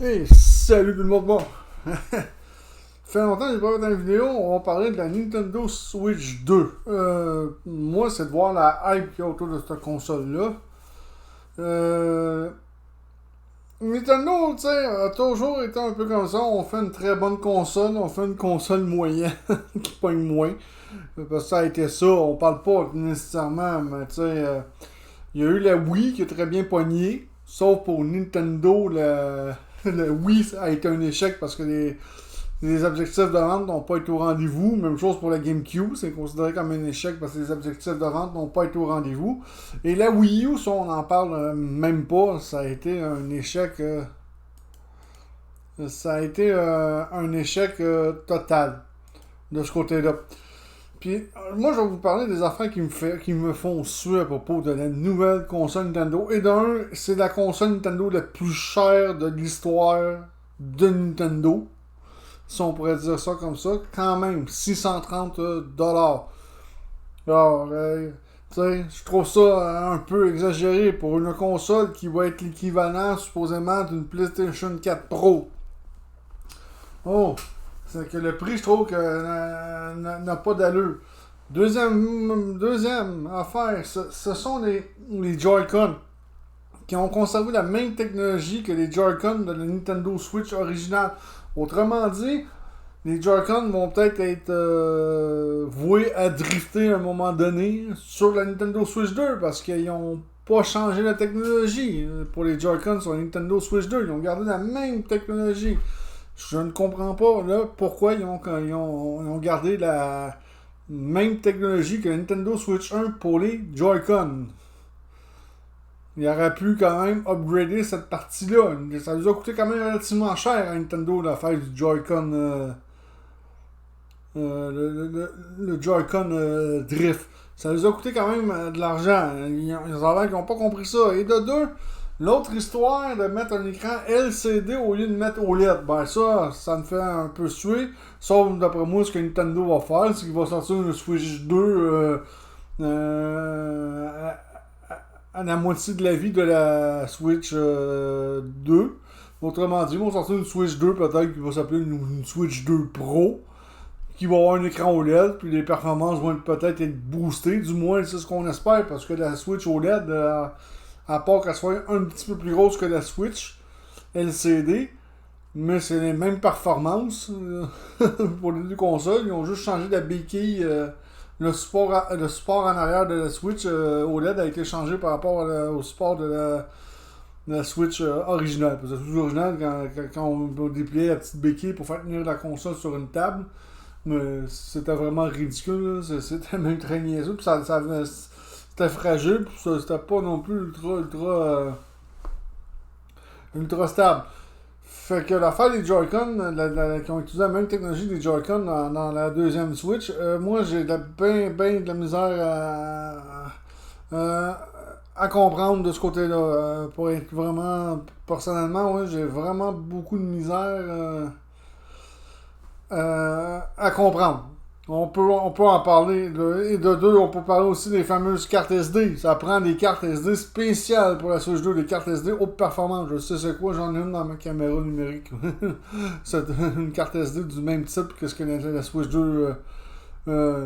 Hey, salut tout le monde! Bon, fait longtemps que j'ai pas fait une vidéo, on va parler de la Nintendo Switch 2. Moi, c'est de voir la hype qu'il y a autour de cette console-là. Euh, Nintendo, tu sais, a toujours été un peu comme ça. On fait une très bonne console, on fait une console moyenne qui pogne moins. Parce que ça a été ça, on parle pas nécessairement, mais tu sais, il y a eu la Wii qui a très bien pogné. Sauf pour Nintendo, le Wii a été un échec parce que les objectifs de vente n'ont pas été au rendez-vous. Même chose pour la GameCube, c'est considéré comme un échec parce que les objectifs de vente n'ont pas été au rendez-vous. Et la Wii U, ça on n'en parle même pas, ça a été un échec. Ça a été un échec total de ce côté-là. Puis moi je vais vous parler des affaires qui me font suer à propos de la nouvelle console Nintendo. Et d'un, c'est la console Nintendo la plus chère de l'histoire de Nintendo, si on pourrait dire ça comme ça, quand même 630 dollars. Alors, tu sais, je trouve ça un peu exagéré pour une console qui va être l'équivalent supposément d'une PlayStation 4 Pro. Oh, c'est que le prix, je trouve que n'a pas d'allure. Deuxième affaire, ce sont les Joy-Con qui ont conservé la même technologie que les Joy-Con de la Nintendo Switch originale. Autrement dit, les Joy-Con vont peut-être être, voués à drifter à un moment donné sur la Nintendo Switch 2 parce qu'ils n'ont pas changé la technologie pour les Joy-Con sur la Nintendo Switch 2. Ils ont gardé la même technologie. Je ne comprends pas là, pourquoi ils ont gardé la même technologie que la Nintendo Switch 1 pour les Joy-Con. Il aurait pu quand même upgrader cette partie-là. Ça nous a coûté quand même relativement cher à Nintendo de faire du Joy-Con. Le Joy-Con Drift. Ça nous a coûté quand même de l'argent. Ils n'ont pas compris ça. Et de deux, l'autre histoire de mettre un écran LCD au lieu de mettre OLED, ben ça me fait un peu suer. Sauf d'après moi, ce que Nintendo va faire, c'est qu'il va sortir une Switch 2 à la moitié de la vie de la Switch 2. Autrement dit, ils vont sortir une Switch 2 peut-être qui va s'appeler une Switch 2 Pro qui va avoir un écran OLED, puis les performances vont peut-être être boostées, du moins c'est ce qu'on espère, parce que la Switch OLED, à part qu'elle soit un petit peu plus grosse que la Switch LCD, mais c'est les mêmes performances pour les deux consoles, ils ont juste changé la béquille, le support en arrière de la Switch OLED a été changé par rapport au support de la Switch originale. Parce que la Switch originale, quand on dépliait la petite béquille pour faire tenir la console sur une table, mais c'était vraiment ridicule, c'était même très niaiseux, puis c'était fragile, puis c'était pas non plus ultra stable. Fait que l'affaire des Joy-Con, qui ont utilisé la même technologie des Joy-Con dans la deuxième Switch, moi j'ai de la misère à comprendre de ce côté-là. Pour être vraiment, personnellement, ouais, j'ai vraiment beaucoup de misère à comprendre. On peut en parler. Et de deux, on peut parler aussi des fameuses cartes SD. Ça prend des cartes SD spéciales pour la Switch 2, des cartes SD haute performance. Je sais c'est quoi, j'en ai une dans ma caméra numérique. C'est une carte SD du même type que ce que la Switch 2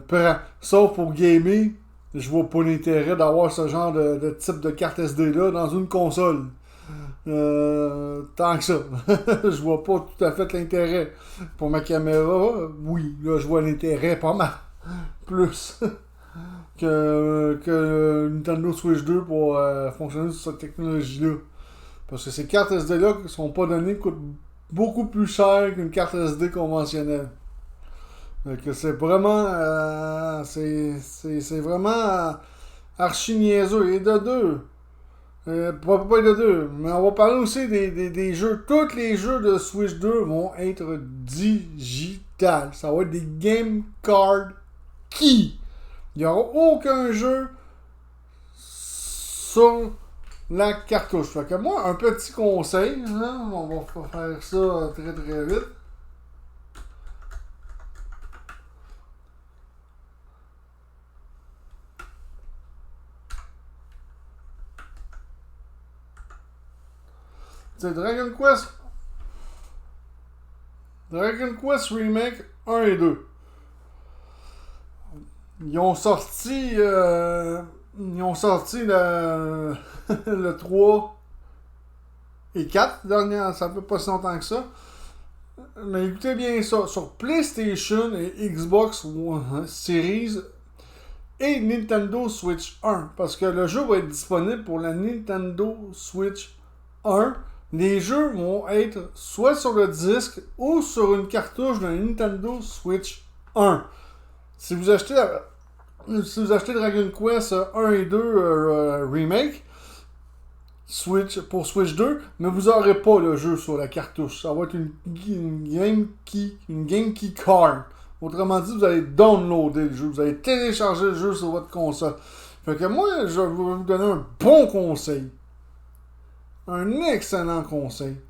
prend. Sauf pour gamer, je vois pas l'intérêt d'avoir ce genre de type de carte SD-là dans une console. Tant que ça. Je vois pas tout à fait l'intérêt. Pour ma caméra, oui, là je vois l'intérêt pas mal. Plus que Nintendo Switch 2 pour fonctionner sur cette technologie-là. Parce que ces cartes SD-là qui sont pas données coûtent beaucoup plus cher qu'une carte SD conventionnelle. Que c'est vraiment c'est vraiment archi niaiseux. Et de deux, pas de deux. Mais on va parler aussi des jeux. Tous les jeux de Switch 2 vont être digital. Ça va être des game card key. Il n'y aura aucun jeu sur la cartouche. Fait que moi, un petit conseil, hein, on va faire ça très très vite. C'est Dragon Quest Dragon Quest Remake 1 et 2. Ils ont sorti le, le 3 et 4 dernière, ça fait pas si longtemps que ça. Mais écoutez bien ça, sur PlayStation et Xbox Series et Nintendo Switch 1, parce que le jeu va être disponible pour la Nintendo Switch 1. Les jeux vont être soit sur le disque ou sur une cartouche de Nintendo Switch 1. Si vous achetez Dragon Quest 1 et 2 Remake pour Switch 2, mais vous n'aurez pas le jeu sur la cartouche. Ça va être une Game Key Card. Autrement dit, vous allez downloader le jeu, vous allez télécharger le jeu sur votre console. Fait que moi, je vais vous donner un bon conseil. Un excellent conseil.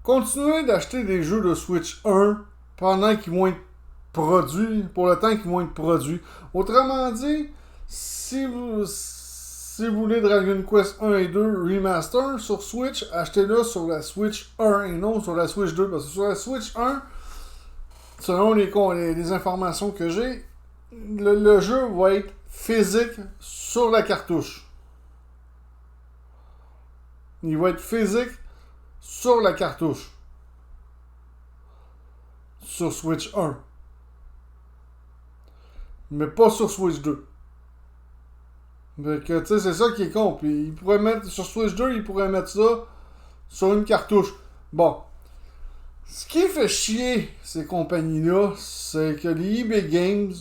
Continuez d'acheter des jeux de Switch 1 pendant qu'ils vont être produits, pour le temps qu'ils vont être produits. Autrement dit, si vous voulez Dragon Quest 1 et 2 Remaster sur Switch, achetez-le sur la Switch 1 et non sur la Switch 2. Parce que sur la Switch 1, selon les informations que j'ai, le jeu va être physique sur la cartouche. Il va être physique sur la cartouche. Sur Switch 1. Mais pas sur Switch 2. Donc, tu sais, c'est ça qui est con. Puis, il pourrait mettre, sur Switch 2, il pourrait mettre ça sur une cartouche. Bon. Ce qui fait chier ces compagnies-là, c'est que les eBay Games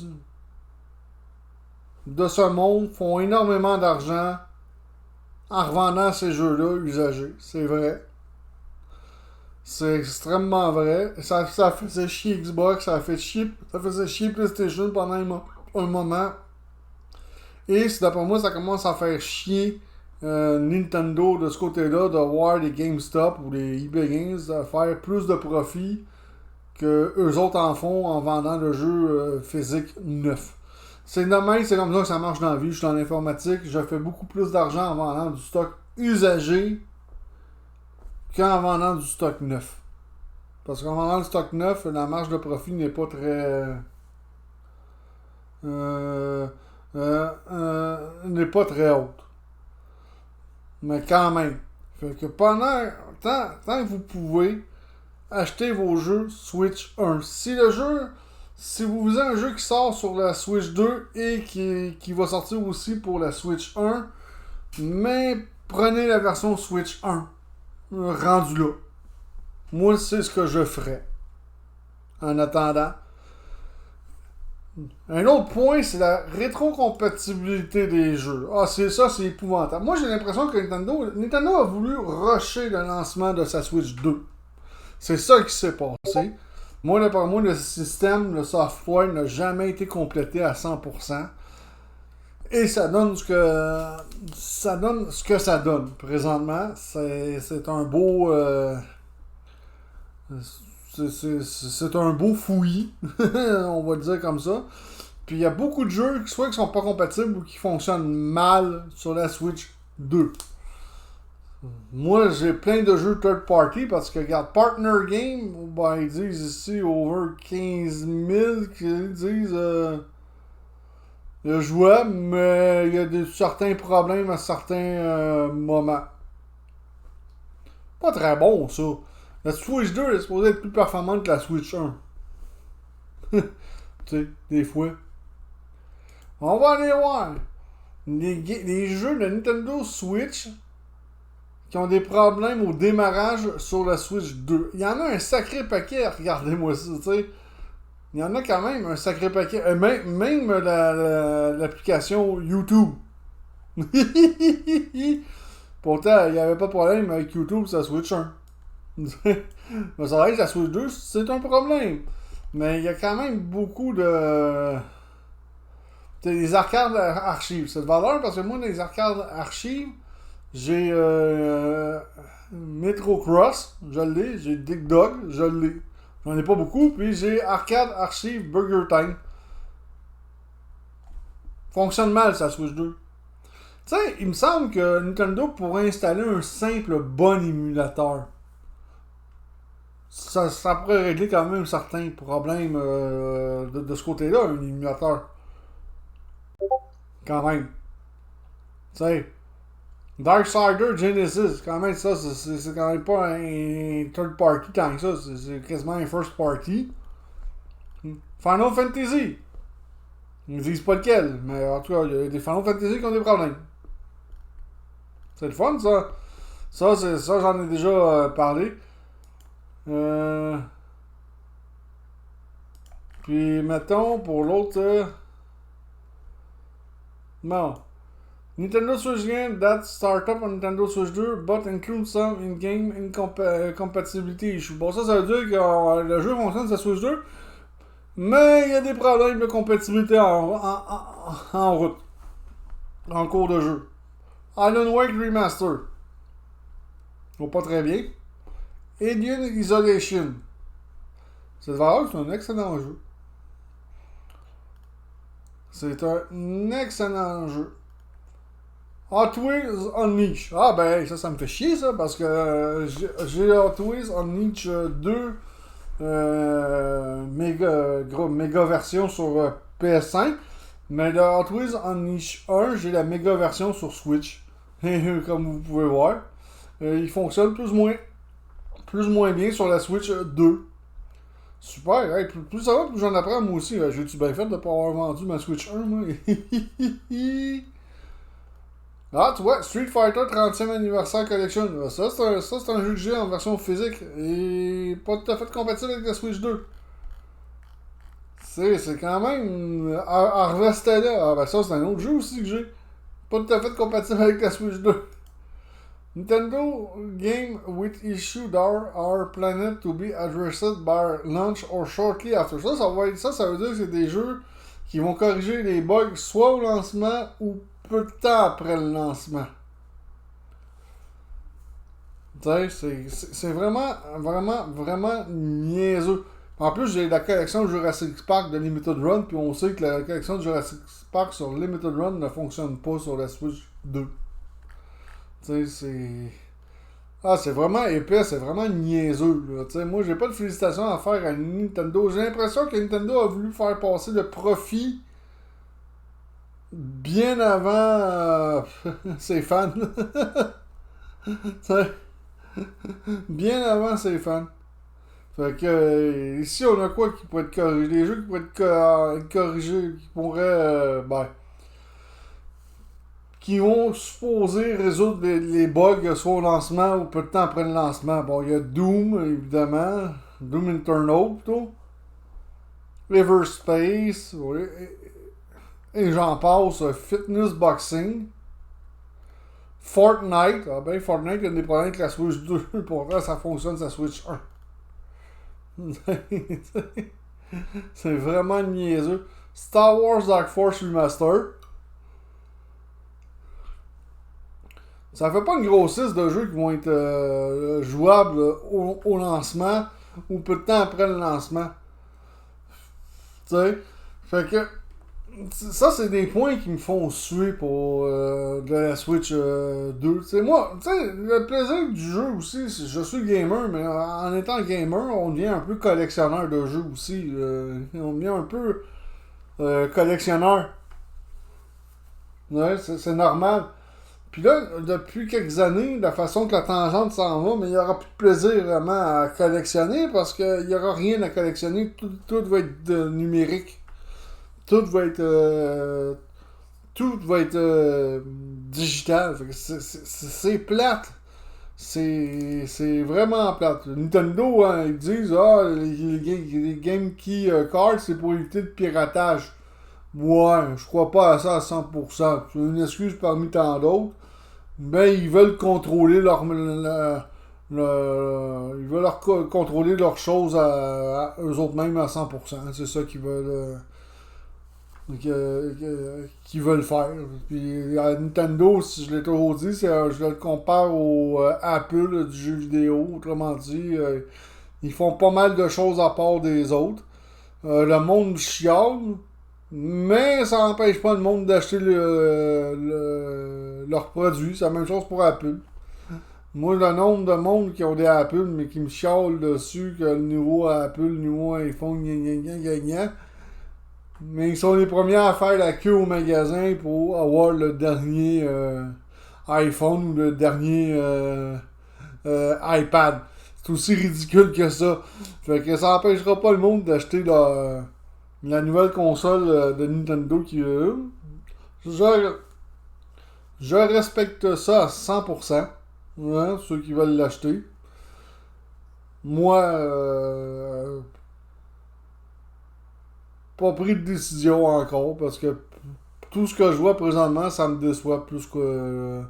de ce monde font énormément d'argent en revendant ces jeux-là usagés. C'est vrai. C'est extrêmement vrai. Ça faisait chier Xbox, ça faisait chier PlayStation pendant un moment. Et d'après moi, ça commence à faire chier Nintendo de ce côté-là, de voir les GameStop ou les eBay Games faire plus de profit que eux autres en font en vendant le jeu physique neuf. C'est normal, c'est comme ça que ça marche dans la vie. Je suis en informatique, je fais beaucoup plus d'argent en vendant du stock usagé qu'en vendant du stock neuf. Parce qu'en vendant du stock neuf, la marge de profit n'est pas très... n'est pas très haute. Mais quand même. Fait que tant que vous pouvez, achetez vos jeux Switch 1. Si vous avez un jeu qui sort sur la Switch 2 et qui va sortir aussi pour la Switch 1, mais prenez la version Switch 1. Rendu là. Moi, c'est ce que je ferais. En attendant. Un autre point, c'est la rétrocompatibilité des jeux. Ah, c'est épouvantable. Moi, j'ai l'impression que Nintendo a voulu rusher le lancement de sa Switch 2. C'est ça qui s'est passé. Moi, le système, le software n'a jamais été complété à 100%. Et ça donne ce que ça donne présentement. C'est un beau... c'est un beau fouillis, on va le dire comme ça. Puis il y a beaucoup de jeux soit qui sont pas compatibles ou qui fonctionnent mal sur la Switch 2. Moi, j'ai plein de jeux third party parce que, regarde, Partner Game, ben, ils disent ici over 15 000 qu'ils disent jouable, mais il y a certains problèmes à certains moments. Pas très bon, ça. La Switch 2 est supposée être plus performante que la Switch 1. Tu sais, des fois. On va aller voir. Les jeux de Nintendo Switch qui ont des problèmes au démarrage sur la Switch 2. Il y en a un sacré paquet, regardez-moi ça, tu sais. Il y en a quand même un sacré paquet. Même l'application YouTube. Pourtant, il n'y avait pas de problème avec YouTube sur la Switch 1. Mais ça va être la Switch 2, c'est un problème. Mais il y a quand même beaucoup de... des arcades archives. C'est de valeur parce que moi, dans les arcades archives, j'ai Metro Cross, je l'ai. J'ai Dig Dug, je l'ai. J'en ai pas beaucoup. Puis j'ai Arcade Archive Burger Time. Fonctionne mal, ça Switch 2. Tu sais, il me semble que Nintendo pourrait installer un simple bon émulateur. ça pourrait régler quand même certains problèmes de ce côté-là, un émulateur. Quand même. Tu sais, Darksider Genesis, quand même, ça, c'est quand même pas un third party tant que ça. C'est quasiment un first party. Final Fantasy. Ils ne disent pas lequel, mais en tout cas, il y a des Final Fantasy qui ont des problèmes. C'est le fun, ça. Ça, j'en ai déjà parlé. Puis, mettons, pour l'autre... bon. Nintendo Switch game that startup on Nintendo Switch 2 but include some in-game incompatibility issues. Bon, ça veut dire que le jeu fonctionne sur la Switch 2, mais il y a des problèmes de compatibilité en route, en cours de jeu. Alan Wake Remaster. Oh, pas très bien. Alien Isolation. C'est un excellent jeu. C'est un excellent jeu. Hot Wheels Unleashed. Ah ben ça me fait chier ça parce que j'ai Hot Wheels Unleashed 2 méga version sur PS5. Mais le Hot Wheels Unleashed 1, j'ai la méga version sur Switch. Comme vous pouvez voir. Il fonctionne plus ou moins bien sur la Switch 2. Super, hey, plus ça va, plus j'en apprends moi aussi. J'ai-tu bien fait de ne pas avoir vendu ma Switch 1, moi? Ah, tu vois, Street Fighter 30e anniversaire collection. Ça, c'est un jeu que j'ai en version physique et pas tout à fait compatible avec la Switch 2. C'est quand même Harvester là. Ah, ben ça, c'est un autre jeu aussi que j'ai. Pas tout à fait compatible avec la Switch 2. Nintendo game with issue that are planned to be addressed by launch or shortly after. Ça veut dire que c'est des jeux qui vont corriger les bugs soit au lancement ou peu de temps après le lancement. C'est vraiment niaiseux. En plus, j'ai la collection Jurassic Park de Limited Run, puis on sait que la collection de Jurassic Park sur Limited Run ne fonctionne pas sur la Switch 2. C'est vraiment épais, c'est vraiment niaiseux. Moi, j'ai pas de félicitations à faire à Nintendo. J'ai l'impression que Nintendo a voulu faire passer le profit bien avant ses fans. Bien avant ses fans. Fait que ici, on a quoi qui pourrait être corrigé? Des jeux qui pourraient être corrigés, qui pourraient... qui vont supposer résoudre les bugs soit au lancement ou peu de temps après le lancement. Bon, il y a Doom, évidemment. Doom Eternal, plutôt. River Space. Et j'en passe. Fitness Boxing. Fortnite. Ah ben, Fortnite, il y a des problèmes avec la Switch 2. Pourtant, ça fonctionne sur la Switch 1. C'est vraiment niaiseux. Star Wars Dark Force Remaster. Ça fait pas une grossisse de jeux qui vont être jouables au lancement ou peu de temps après le lancement. Tu sais, fait que ça, c'est des points qui me font suer pour de la Switch 2. T'sais, moi, le plaisir du jeu aussi, je suis gamer, mais en étant gamer, on devient un peu collectionneur de jeux aussi. On devient un peu collectionneur. Ouais, c'est normal. Puis là, depuis quelques années, la façon que la tangente s'en va, mais il n'y aura plus de plaisir vraiment à collectionner parce qu'il n'y aura rien à collectionner. Tout va être numérique. Tout va être digital. C'est plate. C'est vraiment plate. Nintendo, hein, ils disent les Game Key Cards, c'est pour éviter le piratage. Ouais, je crois pas à ça à 100%. C'est une excuse parmi tant d'autres. Mais ils veulent contrôler ils veulent contrôler leurs choses à eux autres mêmes à 100%. C'est ça qu'ils veulent qu'ils veulent faire. Puis à Nintendo, si je l'ai toujours dit, je le compare au Apple du jeu vidéo. Autrement dit, ils font pas mal de choses à part des autres. Le monde chiale. Mais ça n'empêche pas le monde d'acheter leurs produits. C'est la même chose pour Apple. Moi, le nombre de monde qui ont des Apple, mais qui me chialent dessus que le nouveau Apple, le nouveau iPhone, gna gna gna gna gna. Mais ils sont les premiers à faire la queue au magasin pour avoir le dernier iPhone ou le dernier iPad. C'est aussi ridicule que ça. Fait que ça n'empêchera pas le monde d'acheter la nouvelle console de Nintendo qui. Je, je respecte ça à 100%. Hein, ceux qui veulent l'acheter. Moi, pas pris de décision encore parce que tout ce que je vois présentement, ça me déçoit plus qu'autre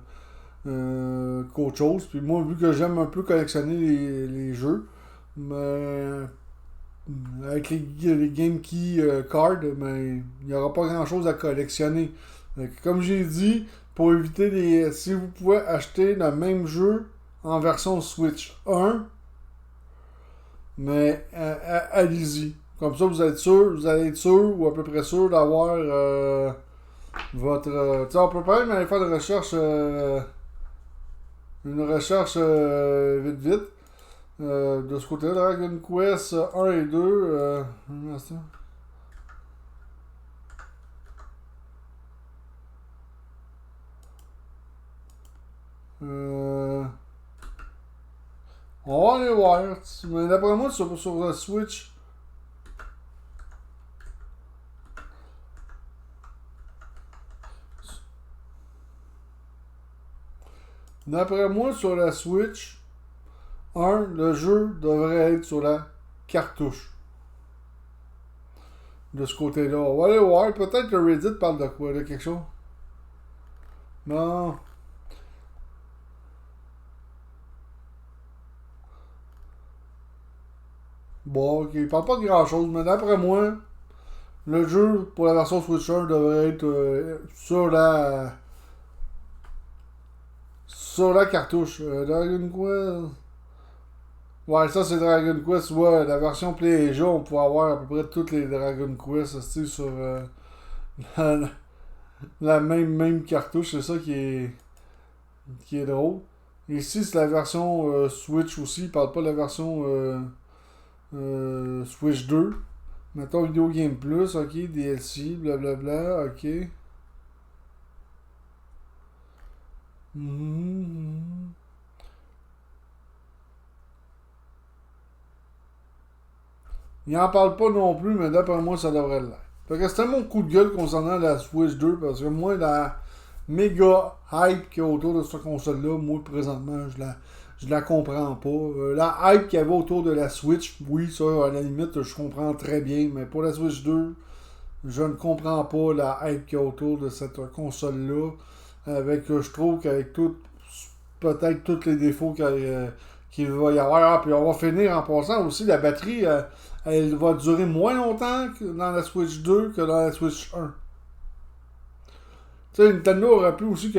chose. Puis moi, vu que j'aime un peu collectionner les jeux, mais avec les Game Key Cards, mais il n'y aura pas grand chose à collectionner. Fait que comme j'ai dit, pour éviter les. Si vous pouvez acheter le même jeu en version Switch 1, mais allez-y. Comme ça, vous allez être sûr ou à peu près sûr d'avoir votre. Tu sais, on peut pas même aller faire une recherche vite vite. De ce côté-là, Dragon Quest 1 et 2. Un instant. Euh, on va aller voir. Mais d'après moi, sur la Switch. D'après moi, sur la Switch 1, le jeu devrait être sur la cartouche. De ce côté-là. On va aller voir. Peut-être que Reddit parle de quoi, de quelque chose. Non. Bon, ok. Il parle pas de grand-chose, mais d'après moi, le jeu pour la version Switch 1 devrait être sur la cartouche. Dragon Quest. Ouais, ça c'est Dragon Quest. Ouais, la version PlayStation, on pourrait avoir à peu près toutes les Dragon Quest sur la, la même cartouche. C'est ça qui est drôle. Ici, c'est la version Switch aussi. Il parle pas de la version Switch 2. Mettons Video Game Plus, ok, DLC, blablabla, ok. Mhm. Il en parle pas non plus, mais d'après moi, ça devrait l'être. Fait que c'était mon coup de gueule concernant la Switch 2, parce que moi, la méga hype qu'il y a autour de cette console-là, moi, présentement, je la comprends pas. La hype qu'il y avait autour de la Switch, oui, ça, à la limite, je comprends très bien, mais pour la Switch 2, je ne comprends pas la hype qu'il y a autour de cette console-là. Avec, je trouve qu'avec peut-être tous les défauts qu'il va y avoir. Ah, puis on va finir en passant aussi, la batterie, elle va durer moins longtemps que dans la Switch 2 que dans la Switch 1. Tu sais, Nintendo aurait pu aussi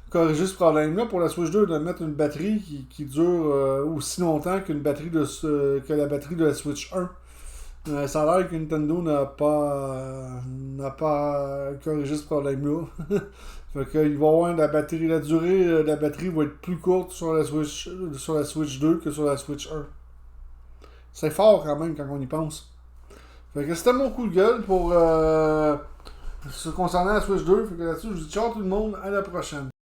corriger ce problème-là pour la Switch 2 de mettre une batterie qui dure aussi longtemps que la batterie de la Switch 1. Ça a l'air que Nintendo n'a pas corrigé ce problème-là. Fait qu'il va y avoir la durée de la batterie va être plus courte sur la Switch 2 que sur la Switch 1. C'est fort quand même quand on y pense. Fait que c'était mon coup de gueule pour ce concernant la Switch 2. Fait que là-dessus, je vous dis ciao tout le monde, à la prochaine.